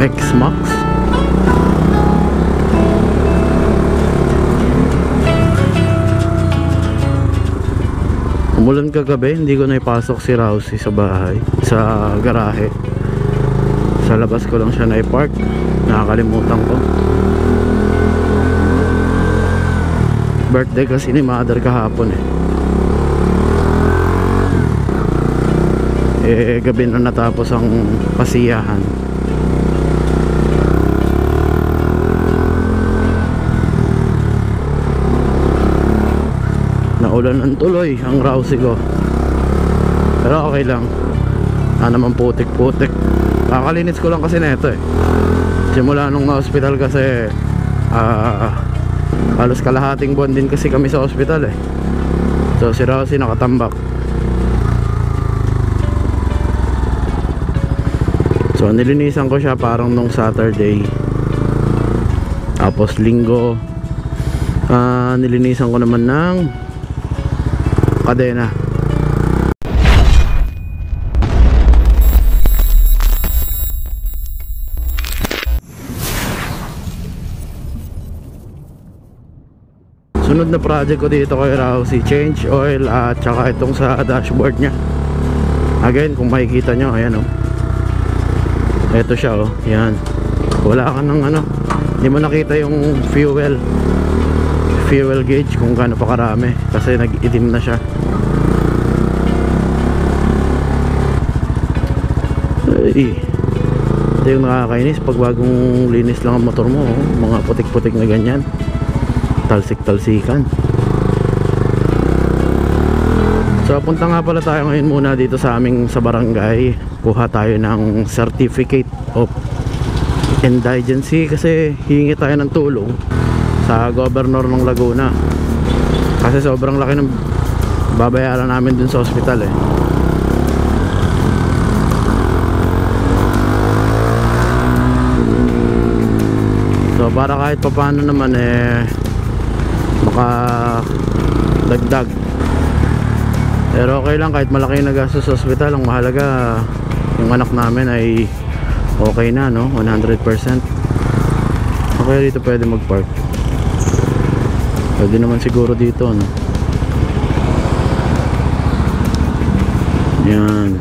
X-Max. Umulan kagabi, hindi ko na ipasok si Rousey sa bahay, sa garahe. Sa labas ko lang siya na i-park. Nakakalimutan ko. Birthday kasi ni mother kahapon gabi na natapos ang pasiyahan. Naulan ng tuloy ang Rousey ko, pero okay lang. Naman putik-putik. Kakalinis ko lang kasi neto simula nung na-hospital kasi halos kalahating buwan din kasi kami sa hospital so si Rousey nakatambak. So nilinisan ko siya parang nung Saturday, tapos Linggo nilinisan ko naman ng kadena. Sunod na project ko dito kay Rousey, change oil at saka itong sa dashboard nya. Again, kung makikita nyo, ayan eto siya yan. Wala ka ng hindi mo nakita yung fuel gauge kung gaano pa karami kasi nag-itim na siya. Ito yung nakakainis pag bagong linis lang ang motor mo, mga putik-putik na ganyan, talsik-talsikan. So punta nga pala tayo ngayon muna dito sa barangay. Kuha tayo ng certificate of indigency kasi hihingi tayo ng tulong sa governor ng Laguna kasi sobrang laki ng babayaran namin dun sa hospital So para kahit papaano naman makadagdag. Pero okay lang kahit malaki na gastos sa hospital, ang mahalaga yung anak namin ay okay na 100%. Okay, dito pwede mag-park. Pwede naman siguro dito yan.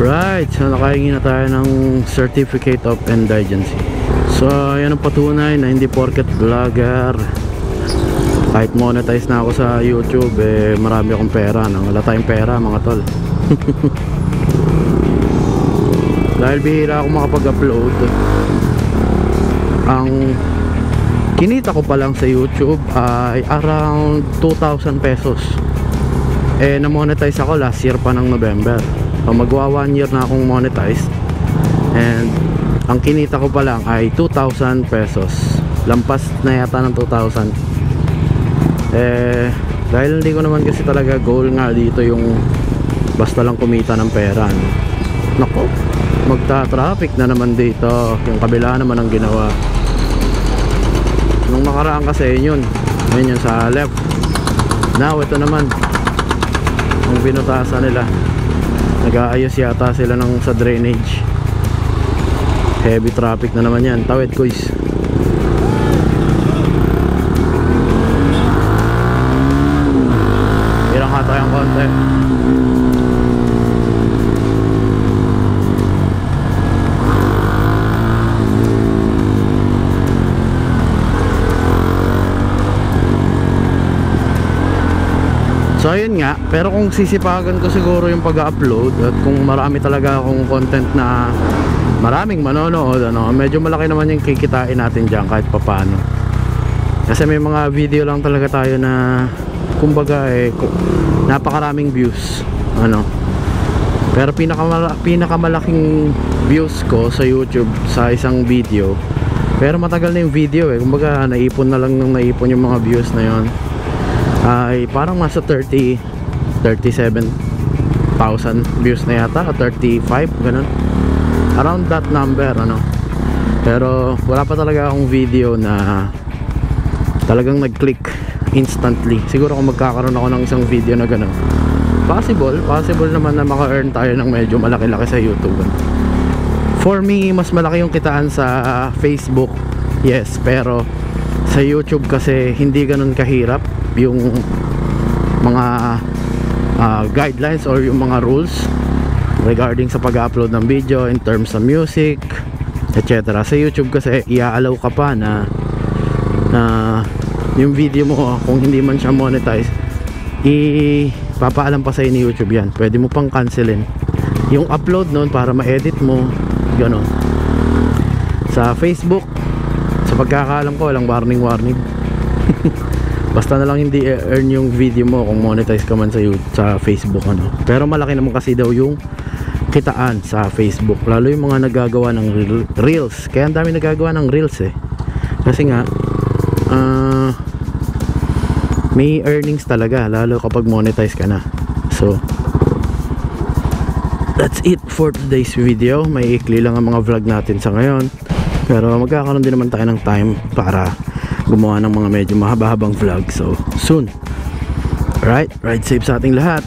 Right, so nakahingi na tayo ng certificate of indigency. So yan ang patunay na hindi porket vlogger, kahit monetize na ako sa YouTube, marami akong pera. Wala tayong pera mga tol. Dahil bihira ako makapag-upload. Ang kinita ko pa lang sa YouTube ay around 2,000 pesos. Na-monetize ako last year pa ng November. So magwa 1 year na akong monetize. And ang kinita ko pa lang ay 2,000 pesos. Lampas na yata ng 2,000. Dahil hindi ko naman kasi talaga goal nga dito yung basta lang kumita ng pera. Nako, magta-traffic na naman dito. Yung kabila naman ang ginawa. Nung nakaraan kasi yun sa left. Now ito naman ang binutasan nila. Nag-aayos yata sila sa drainage. Heavy traffic na naman yan. Tawid guys. Tayong konti. So ayun nga, pero kung sisipagan ko siguro yung pag-upload at kung marami talaga akong content na maraming manonood, medyo malaki naman yung kikitain natin dyan kahit papano. Kasi may mga video lang talaga tayo na kumbaga napakaraming views pero pinakamalaking views ko sa YouTube sa isang video, pero matagal na yung video kumbaga naipon na lang nung naipon yung mga views na yon, ay parang nasa 37,000 views na yata, 35 ganun, around that number pero wala pa talaga akong video na talagang nag-click instantly. Siguro kung magkakaroon ako ng isang video na gano'n, possible naman na maka-earn tayo ng medyo malaki-laki sa YouTube. For me, mas malaki yung kitaan sa Facebook, yes, pero sa YouTube kasi hindi ganun kahirap yung mga guidelines or yung mga rules regarding sa pag-upload ng video in terms of music, etc. Sa YouTube kasi i-allow ka pa na yung video mo, kung hindi man siya monetize, papaalam pa sa'yo ni YouTube yan. Pwede mo pang cancelin yung upload nun para ma-edit mo, gano'n. Sa Facebook, sa pagkakaalam ko, walang warning basta na lang hindi earn yung video mo kung monetize ka man sa Facebook, ano. Pero malaki naman kasi daw yung kitaan sa Facebook, lalo yung mga nagagawa ng reels. Kaya ang dami nagagawa ng reels kasi nga may earnings talaga, lalo kapag monetize ka na. So that's it for today's video. May ikli lang ang mga vlog natin sa ngayon, pero magkakaroon din naman tayo ng time para gumawa ng mga medyo mahaba-habang vlog. So soon. Alright, ride safe sa ating lahat.